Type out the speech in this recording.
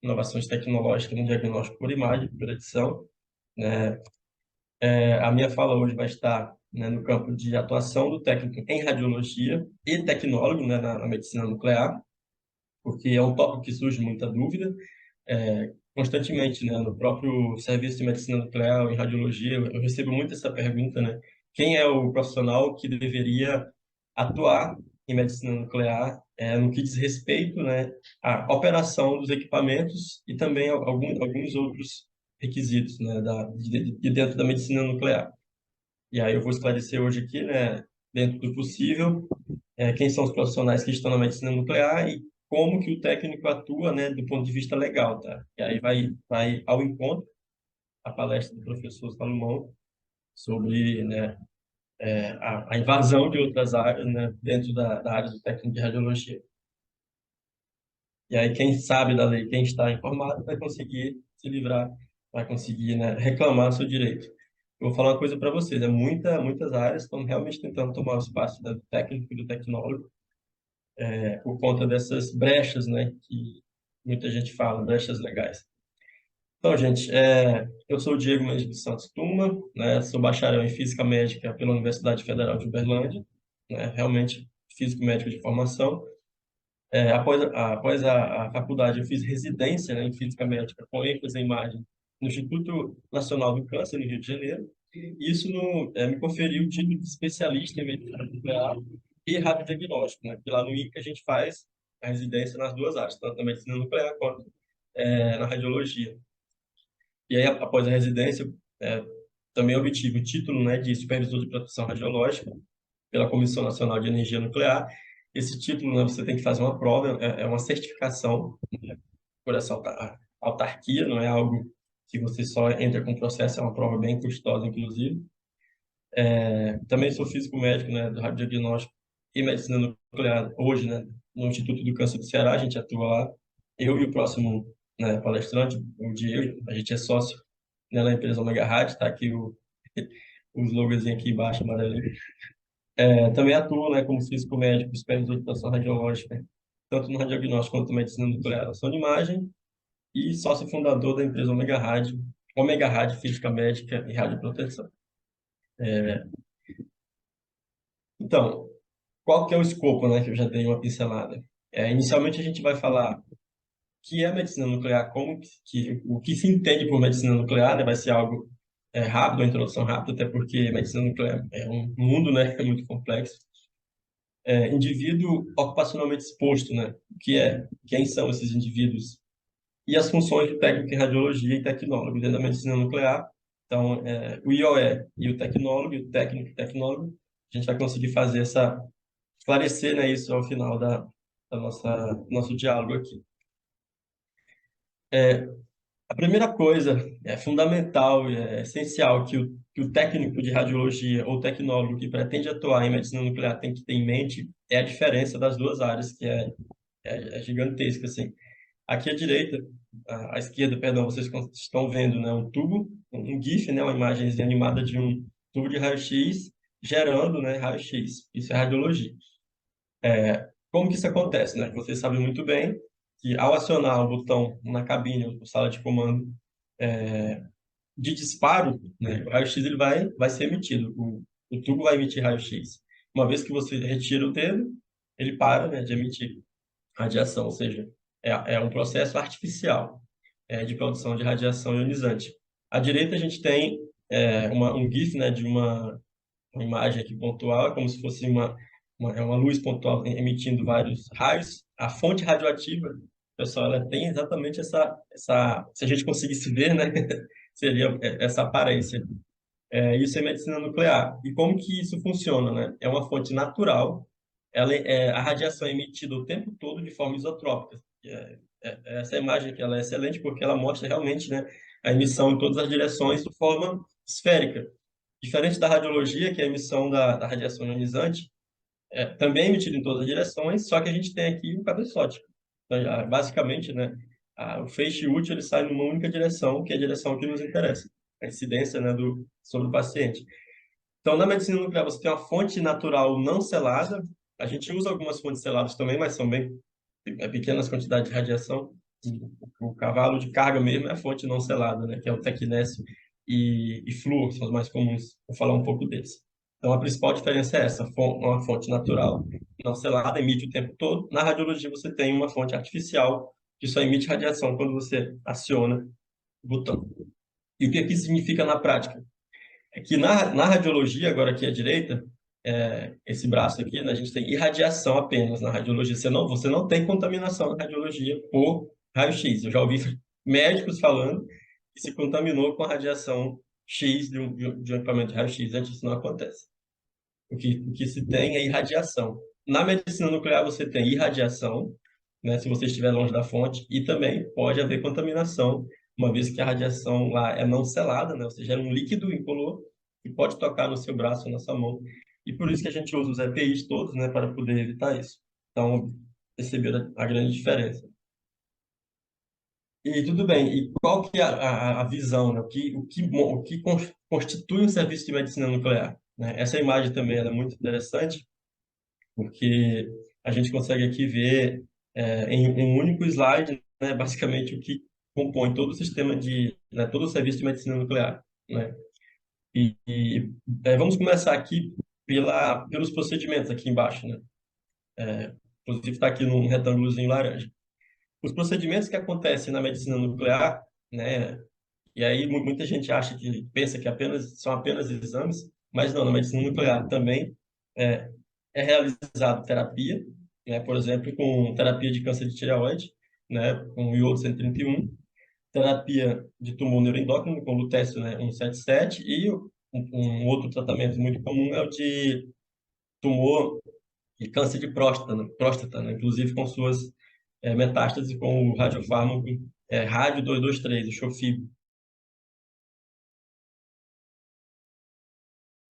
inovações tecnológicas no diagnóstico por imagem, por edição, né? A minha fala hoje vai estar, né, no campo de atuação do técnico em radiologia e tecnólogo, né, na medicina nuclear, porque é um tópico que surge muita dúvida constantemente, né, no próprio serviço de medicina nuclear ou em radiologia, eu recebo muito essa pergunta, né, quem é o profissional que deveria atuar em medicina nuclear, no que diz respeito, né, à operação dos equipamentos e também alguns outros requisitos, né, de dentro da medicina nuclear. E aí eu vou esclarecer hoje aqui, né, dentro do possível, quem são os profissionais que estão na medicina nuclear e como que o técnico atua, né, do ponto de vista legal, tá? E aí vai ao encontro a palestra do professor Salomão sobre, né, a invasão de outras áreas, né, dentro da área do técnico de radiologia. E aí quem sabe da lei, quem está informado, vai conseguir se livrar, vai conseguir, né, reclamar seu direito. Eu vou falar uma coisa para vocês, muitas áreas estão realmente tentando tomar o espaço do técnico e do tecnólogo, por conta dessas brechas, né, que muita gente fala, brechas legais. Então, gente, eu sou o Diego Mendes dos Santos Tuma, né, sou bacharel em Física Médica pela Universidade Federal de Uberlândia, né, realmente físico médico de formação. Após a faculdade, eu fiz residência, né, em Física Médica com ênfase em imagem no Instituto Nacional do Câncer, no Rio de Janeiro. E isso me conferiu o título de especialista em medicina nuclear e radiodiagnóstico, né? Porque lá no INCA a gente faz a residência nas duas áreas, tanto na medicina nuclear quanto na radiologia. E aí, após a residência, é, também obtive o título, né, de supervisor de proteção radiológica pela Comissão Nacional de Energia Nuclear. Esse título, né, você tem que fazer uma prova, é uma certificação, né, por essa autarquia, não é algo que você só entra com o processo, é uma prova bem custosa, inclusive. Também sou físico médico, né, do radiodiagnóstico e medicina nuclear, hoje, né, no Instituto do Câncer do Ceará, a gente atua lá, eu e o próximo, né, palestrante, o Diego, a gente é sócio, né, na empresa Omega Rádio, está aqui o sloganzinho aqui embaixo, amarelinho. Também atuo, né, como físico médico, supervisor de atuação radiológica, tanto no radiodiagnóstico quanto na medicina nuclear, ação de imagem, e sócio fundador da empresa Omega Rádio Física Médica e Radioproteção. Então, qual que é o escopo, né, que eu já dei uma pincelada? Inicialmente a gente vai falar que é medicina nuclear, o que se entende por medicina nuclear, né, vai ser algo rápido, uma introdução rápida, até porque medicina nuclear é um mundo, né, é muito complexo. Indivíduo ocupacionalmente exposto, né? Quem são esses indivíduos? E as funções do técnico em radiologia e tecnólogo dentro da medicina nuclear. Então, o IOE e o tecnólogo, e o técnico e tecnólogo, a gente vai conseguir esclarecer, né, isso ao final da nosso diálogo aqui. A primeira coisa fundamental e essencial que o técnico de radiologia ou tecnólogo que pretende atuar em medicina nuclear tem que ter em mente é a diferença das duas áreas, que é gigantesca, assim. Aqui à direita, à esquerda, perdão, vocês estão vendo, né, um tubo, um GIF, né, uma imagem animada de um tubo de raio-x gerando, né, raio-x. Isso é radiologia. Como que isso acontece, né? Você sabe muito bem que ao acionar o botão na cabine ou sala de comando de disparo, né, o raio-x ele vai ser emitido. O tubo vai emitir raio-x. Uma vez que você retira o dedo, ele para, né, de emitir radiação, ou seja, é um processo artificial de produção de radiação ionizante. À direita a gente tem um GIF, né, de uma imagem aqui pontual, é como se fosse uma luz pontual emitindo vários raios. A fonte radioativa, pessoal, ela tem exatamente se a gente conseguisse ver, né, seria essa aparência. Isso é medicina nuclear. E como que isso funciona, né? É uma fonte natural, a radiação é emitida o tempo todo de forma isotrópica. Essa imagem aqui ela é excelente porque ela mostra realmente, né, a emissão em todas as direções de forma esférica. Diferente da radiologia, que é a emissão da radiação ionizante, também é emitida em todas as direções, só que a gente tem aqui um cabeçote. Então, basicamente, né, o feixe útil ele sai numa única direção, que é a direção que nos interessa, a incidência, né, sobre o paciente. Então, na medicina nuclear, você tem uma fonte natural não selada. A gente usa algumas fontes seladas também, mas são bem pequenas quantidades de radiação. O cavalo de carga mesmo é a fonte não selada, né? Que é o tecnésio e flúor, são os mais comuns. Vou falar um pouco deles. Então, a principal diferença é essa, uma fonte natural, não selada, emite o tempo todo. Na radiologia, você tem uma fonte artificial que só emite radiação quando você aciona o botão. E o que que isso significa na prática? É que na radiologia, agora aqui à direita, esse braço aqui, né, a gente tem irradiação apenas na radiologia. Você não tem contaminação na radiologia por raio-x. Eu já ouvi médicos falando que se contaminou com a radiação X de um equipamento de raio-x. Antes isso não acontece. O que se tem é irradiação. Na medicina nuclear, você tem irradiação, né, se você estiver longe da fonte, e também pode haver contaminação, uma vez que a radiação lá é não selada, né, ou seja, é um líquido incolor que pode tocar no seu braço ou na sua mão. E por isso que a gente usa os EPIs todos, né, para poder evitar isso. Então, perceberam a grande diferença. E tudo bem, e qual que é a visão, né? O que constitui um serviço de medicina nuclear, né? Essa imagem também ela é muito interessante, porque a gente consegue aqui ver em um único slide, né, basicamente o que compõe todo o sistema né, todo o serviço de medicina nuclear, né? Vamos começar aqui pelos procedimentos aqui embaixo, né? Inclusive está aqui num retângulozinho laranja. Os procedimentos que acontecem na medicina nuclear, né? E aí muita gente acha que pensa que são apenas exames, mas não, na medicina nuclear também é, é realizado terapia, né? Por exemplo, com terapia de câncer de tireoide, né? Com o iodo 131, terapia de tumor neuroendócrino com lutécio, né? 177, e um outro tratamento muito comum é o de tumor e câncer de próstata, né? Inclusive com suas metástases com o radiofármaco rádio 223, o Xofigo.